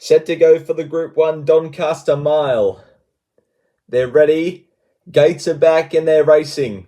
Set to go for the Group 1 Doncaster Mile. They're ready. Gates are back and they're racing.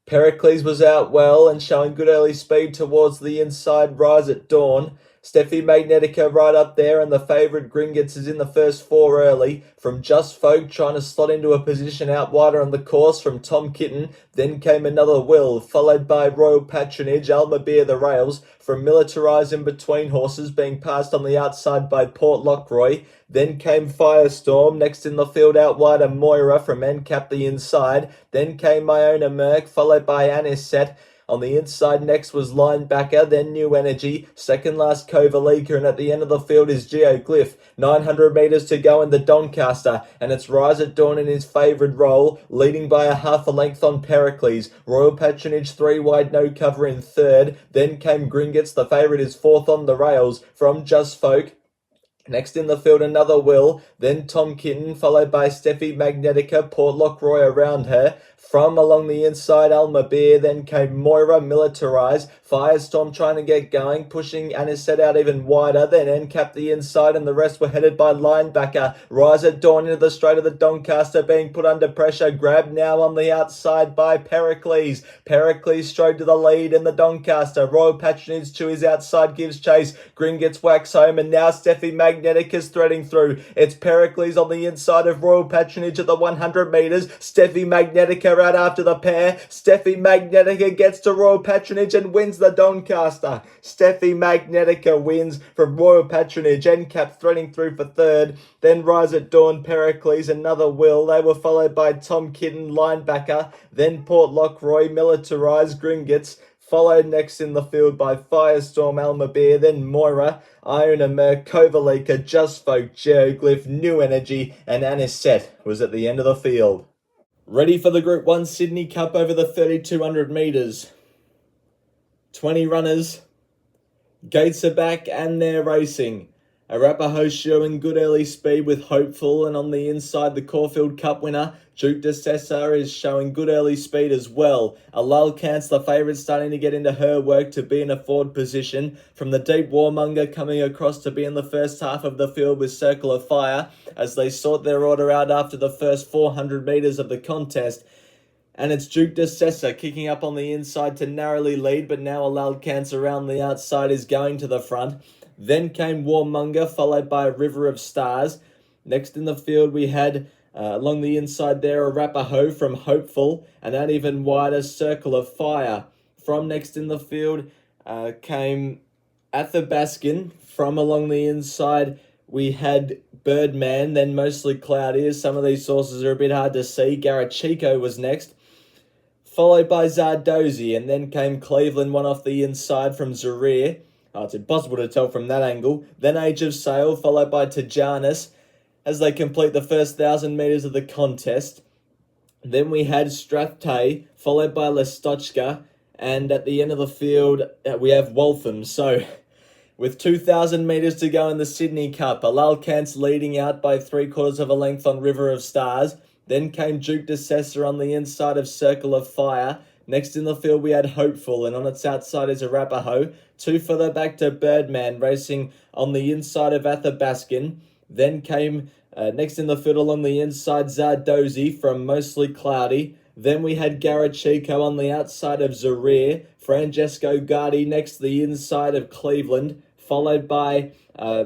Pericles was out well and showing good early speed towards the inside. Rise at Dawn. Steffi Magnetica right up there, and the favourite Gringotts is in the first four early. From Just Folk trying to slot into a position out wider on the course from Tom Kitten. Then came Another Will, followed by Royal Patronage, Alma Beer the rails. From Militarise in between horses, being passed on the outside by Port Lockroy. Then came Firestorm, next in the field out wide of Moira from Encap the inside. Then came Iona Merck, followed by Anisette. On the inside next was Linebacker, then New Energy, second last Kovalika, and at the end of the field is Geoglyph. 900 metres to go in the Doncaster, and it's Rise at Dawn in his favoured role, leading by a half a length on Pericles. Royal Patronage 3 wide, no cover in third. Then came Gringotts, the favourite is fourth on the rails. From Just Folk, next in the field, Another Will, then Tom Kitten, followed by Steffi Magnetica, Port Lockroy around her. From along the inside, Alma Beer, then came Moira, Militarise, Firestorm trying to get going, pushing Anisette out even wider, then Encap the inside, and the rest were headed by Linebacker. Rise at Dawn into the straight of the Doncaster, being put under pressure, grabbed now on the outside by Pericles. Pericles strode to the lead in the Doncaster. Royal Patronage to his outside gives chase. Gringotts whacks home, and now Steffi Magnetica's threading through. It's Pericles on the inside of Royal Patronage at the 100 metres. Steffi Magnetica out after the pair. Steffi Magnetica gets to Royal Patronage and wins the Doncaster. Steffi Magnetica wins from Royal Patronage. Encap threading through for third. Then Rise at Dawn, Pericles, Another Will. They were followed by Tom Kitten, Linebacker. Then Port Lockroy, Militarise, Gringotts. Followed next in the field by Firestorm, Alma Beer, then Moira, Iona Merck, Kovalika, Just Folk, Geoglyph, New Energy, and Anisette was at the end of the field. Ready for the Group 1 Sydney Cup over the 3,200 metres. 20 runners. Gates are back and they're racing. Arapaho showing good early speed with Hopeful, and on the inside the Caulfield Cup winner, Duke de Cesar, is showing good early speed as well. Alalcant's the favourite, starting to get into her work to be in a forward position. From the deep, Warmonger coming across to be in the first half of the field with Circle of Fire as they sort their order out after the first 400 metres of the contest. And it's Duke de Cesar kicking up on the inside to narrowly lead, but now Alalcant's around the outside is going to the front. Then came Warmonger, followed by River of Stars. Next in the field, we had, along the inside there, Arapaho from Hopeful, and that even wider Circle of Fire. From next in the field came Athabaskan. From along the inside, we had Birdman, then Mostly Cloudy, as some of these sources are a bit hard to see. Garachico was next, followed by Zardozi, and then came Cleveland, one off the inside from Zarir. It's impossible to tell from that angle. Then Age of Sail, followed by Tajanis, as they complete the first 1,000 metres of the contest. Then we had Strathtay, followed by Lestochka, and at the end of the field, we have Waltham. So, with 2,000 metres to go in the Sydney Cup, Alalcant's leading out by 3/4 of a length on River of Stars. Then came Duke de Cesar on the inside of Circle of Fire. Next in the field, we had Hopeful, and on its outside is Arapaho. 2 further back to Birdman, racing on the inside of Athabaskan. Then came, next in the field along the inside, Zardozi from Mostly Cloudy. Then we had Garachico on the outside of Zarir. Francesco Gardi next to the inside of Cleveland, followed by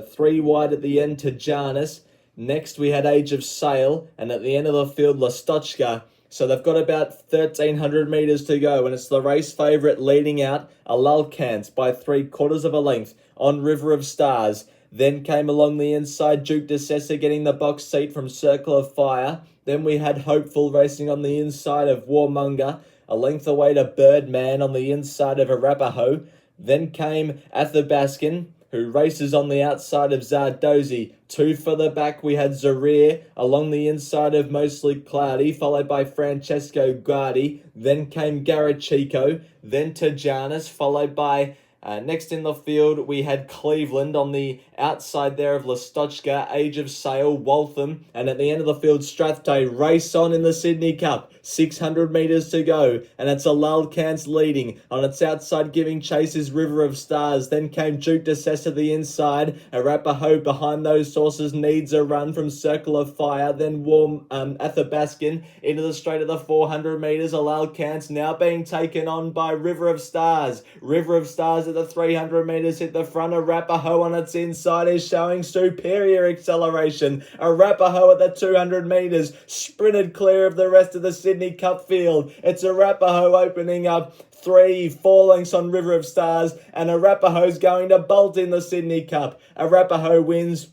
3 wide at the end to Janus. Next we had Age of Sail, and at the end of the field, Lestochka. So they've got about 1,300 metres to go, and it's the race favourite leading out, Alalcant, by 3/4 of a length on River of Stars. Then came along the inside Duke de Cesar getting the box seat from Circle of Fire. Then we had Hopeful racing on the inside of Warmonger, a length away to Birdman on the inside of Arapaho. Then came Athabaskan, who races on the outside of Zardozi. 2 further back, we had Zarir along the inside of Mostly Cloudy, followed by Francesco Gardi. Then came Garachico, then Tajanis, followed by Next in the field, we had Cleveland on the outside there of Listochka, Age of Sail, Waltham, and at the end of the field, Strathday. Race on in the Sydney Cup. 600 metres to go, and it's Alalcant's leading. On its outside, giving chase is River of Stars. Then came Duke de Sessa to the inside. Arapaho behind those horses needs a run from Circle of Fire. Then Warm Athabaskan into the straight of the 400 metres. Alalcant's now being taken on by River of Stars. River of Stars at the 300 metres hit the front. Arapaho on its inside is showing superior acceleration. Arapaho at the 200 metres sprinted clear of the rest of the Sydney Cup field. It's Arapaho opening up 3-4 lengths on River of Stars, and Arapaho's going to bolt in the Sydney Cup. Arapaho wins.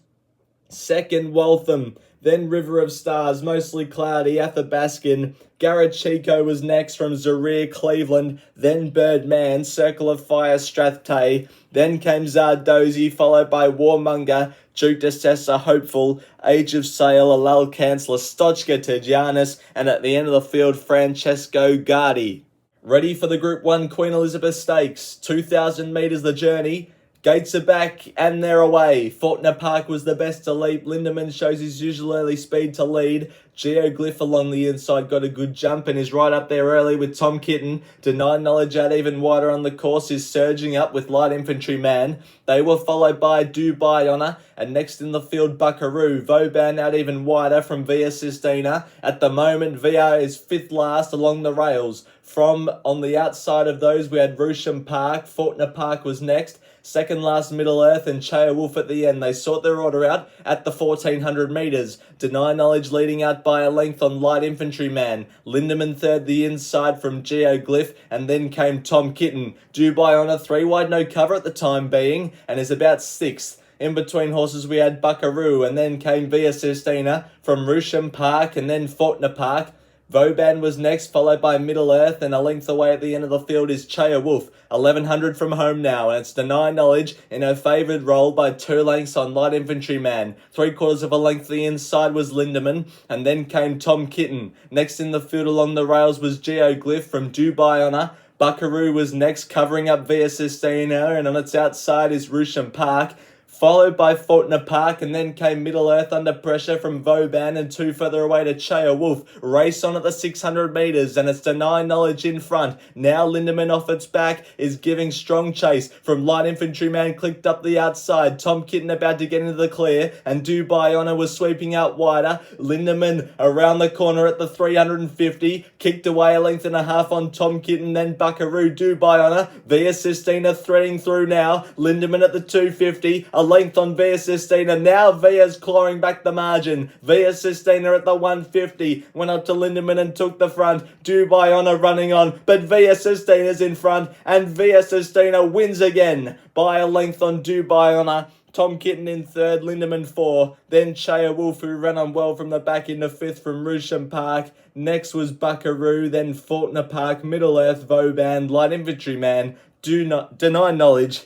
Second, Waltham. Then River of Stars, mostly cloudy, Athabaskan. Garachico was next from Zarir, Cleveland. Then Birdman, Circle of Fire, Strathday. Then came Zardozi, followed by Warmonger, Duke de Sessa, Hopeful, Age of Sail, Alalcant's, Listochka, Tejanis, and at the end of the field, Francesco Gardi. Ready for the Group 1 Queen Elizabeth Stakes. 2,000 metres the journey. Gates are back and they're away. Fortner Park was the best to leap. Lindemann shows his usual early speed to lead. Geoglyph along the inside got a good jump and is right up there early with Tom Kitten. Denied Knowledge out even wider on the course is surging up with Light Infantry Man. They were followed by Dubai Honour and next in the field Buckaroo. Vauban out even wider from Via Sistina. At the moment Via is fifth last along the rails. From on the outside of those we had Rusham Park. Fortner Park was next. Second last Middle Earth and Chaya Wolf at the end. They sort their order out at the 1400 metres. Deny Knowledge leading out by a length on Light Infantry Man. Lindemann third the inside from Geoglyph and then came Tom Kitten. Dubai Honour 3 wide no cover at the time being and is about sixth. In between horses we had Buckaroo and then came Via Sistina from Rusham Park and then Fortner Park. Vauban was next, followed by Middle Earth, and a length away at the end of the field is Chaya Wolf. 1100 from home now, and it's Deny Knowledge in her favoured role by 2 lengths on Light Infantry Man. 3/4 of a length the inside was Lindemann, and then came Tom Kitten. Next in the field along the rails was Geoglyph from Dubai Honour. Buckaroo was next, covering up Via Sistina, and on its outside is Rusham Park. Followed by Fortner Park, and then came Middle Earth under pressure from Vauban and 2 further away to Chaya Wolf. Race on at the 600 metres, and it's Deny Knowledge in front. Now Lindemann off its back is giving strong chase from Light Infantry Man clicked up the outside. Tom Kitten about to get into the clear, and Dubai Honour was sweeping out wider. Lindemann around the corner at the 350, kicked away a length and a half on Tom Kitten, then Buckaroo, Dubai Honour. Via Sistina threading through now. Lindemann at the 250, a length on Via Sistina. Now Via's clawing back the margin. Via Sistina at the 150. Went up to Lindemann and took the front. Dubai Honour running on. But Via Sistina's in front. And Via Sistina wins again by a length on Dubai Honour. Tom Kitten in third, Lindemann 4. Then Chaya Wolf, who ran on well from the back into fifth from Rusham Park. Next was Buckaroo. Then Fortner Park, Middle Earth, Vauban, Light Infantry Man, Deny Knowledge,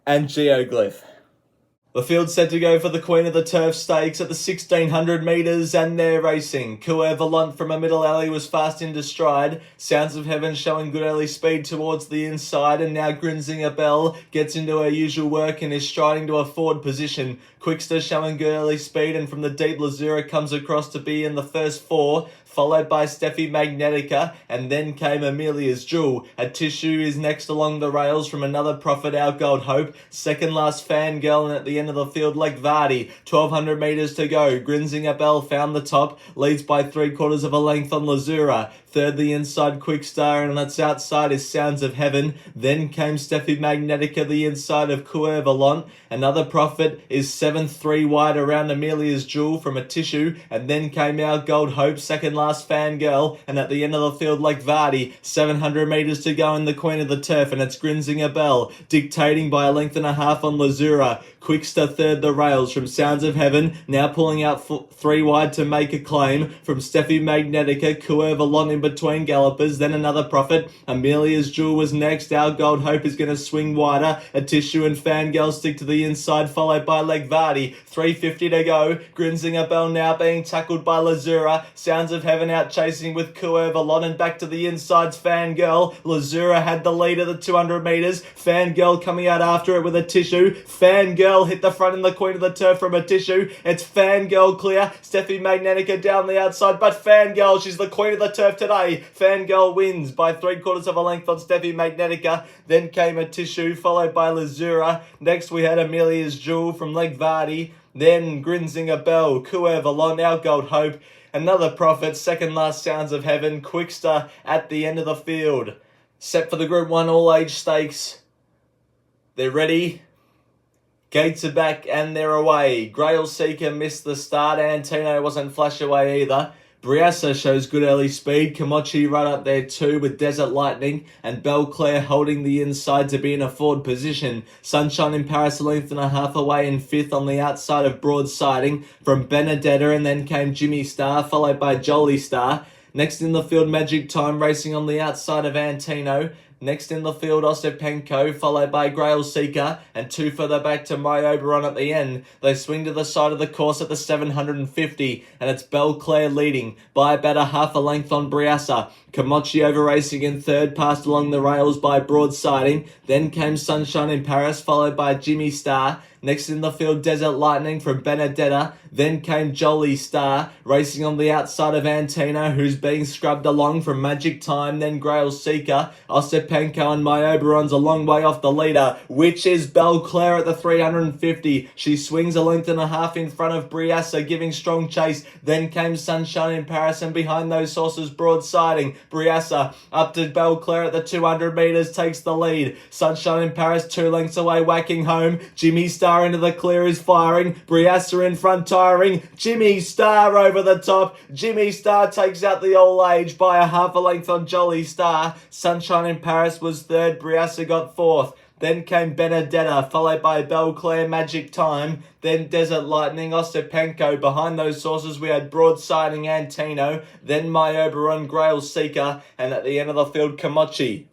and Geoglyph. The field's set to go for the Queen of the Turf Stakes at the 1600 metres and they're racing. Couer Volant from a middle alley was fast into stride. Sounds of Heaven showing good early speed towards the inside and now Grinzinger Bell gets into her usual work and is striding to a forward position. Quickster showing good early speed and from the deep Lazura comes across to be in the first 4. Followed by Steffi Magnetica, and then came Amelia's Jewel. A Tissue is next along the rails from another Prophet, Our Gold Hope. Second last Fangirl, and at the end of the field, Lake Vardy. 1200 metres to go. Grinzinger Bell found the top, leads by 3/4 of a length on Lazura. Third, the inside Quickstar, and on its outside is Sounds of Heaven. Then came Steffi Magnetica, the inside of Couer Volant. Another Prophet is 7th, 3 wide around Amelia's Jewel from a Tissue, and then came Our Gold Hope, second last Fangirl, and at the end of the field, Lake Vardy. 700 metres to go in the Queen of the Turf, and it's Grinzinger Bell, dictating by a length and a half on Lazura. Quickster third the rails from Sounds of Heaven, now pulling out 3 wide to make a claim from Steffi Magnetica. Couer Volant in between gallopers, then another profit. Amelia's Jewel was next. Our Gold Hope is going to swing wider. A Tissue and Fangirl stick to the inside, followed by Legvardi. 3:50 to go. Grinzinger Bell now being tackled by Lazura. Sounds of Heaven out chasing with Cuervalon, and back to the inside's Fangirl. Lazura had the lead of the 200 metres. Fangirl coming out after it with a Tissue. Fangirl hit the front and the Queen of the Turf from a Tissue. It's Fangirl clear. Steffi Magnetica down the outside, but Fangirl, she's the Queen of the Turf today. Fangirl wins by 3/4 of a length on Steffi Magnetica. Then came a Tissue, followed by Lazura. Next we had Amelia's Jewel from Legvardi. Then Grinzinger Bell, Cuervalon, Our Gold Hope. Another profit, second last Sounds of Heaven. Quickster at the end of the field. Set for the Group 1 all-age stakes. They're ready. Gates are back and they're away. Grail Seeker missed the start. Antino wasn't flash away either. Briassa shows good early speed. Komochi right up there too with Desert Lightning. And Belclair holding the inside to be in a forward position. Sunshine in Paris a length and a half away in fifth on the outside of Broadsiding from Benedetta. And then came Jimmy Star, followed by Jolie Star. Next in the field, Magic Time racing on the outside of Antino. Next in the field, Osepenko, followed by Grail Seeker, and two further back to My Oberon at the end. They swing to the side of the course at the 750, and it's Belclair leading by about a half a length on Briassa. Komochi over racing in third, passed along the rails by Broadsiding. Then came Sunshine in Paris, followed by Jimmy Star. Next in the field, Desert Lightning from Benedetta. Then came Jolie Star, racing on the outside of Antino, who's being scrubbed along from Magic Time. Then Grail Seeker, Osepenko and My Oberon's a long way off the leader, which is Belclair at the 350. She swings a length and a half in front of Briassa, giving strong chase. Then came Sunshine in Paris, and behind those horses, Broadsiding. Briassa up to Belclair at the 200 metres, takes the lead. Sunshine in Paris 2 lengths away, whacking home. Jimmy Star into the clear is firing. Briassa in front tiring. Jimmy Star over the top. Jimmy Star takes out the All Age by a half a length on Jolie Star. Sunshine in Paris was third. Briassa got fourth. Then came Benedetta, followed by Belclair, Magic Time. Then Desert Lightning, Osepenko. Behind those sources we had Broadsiding, Antino. Then My Oberon, Grail Seeker. And at the end of the field, Komochi.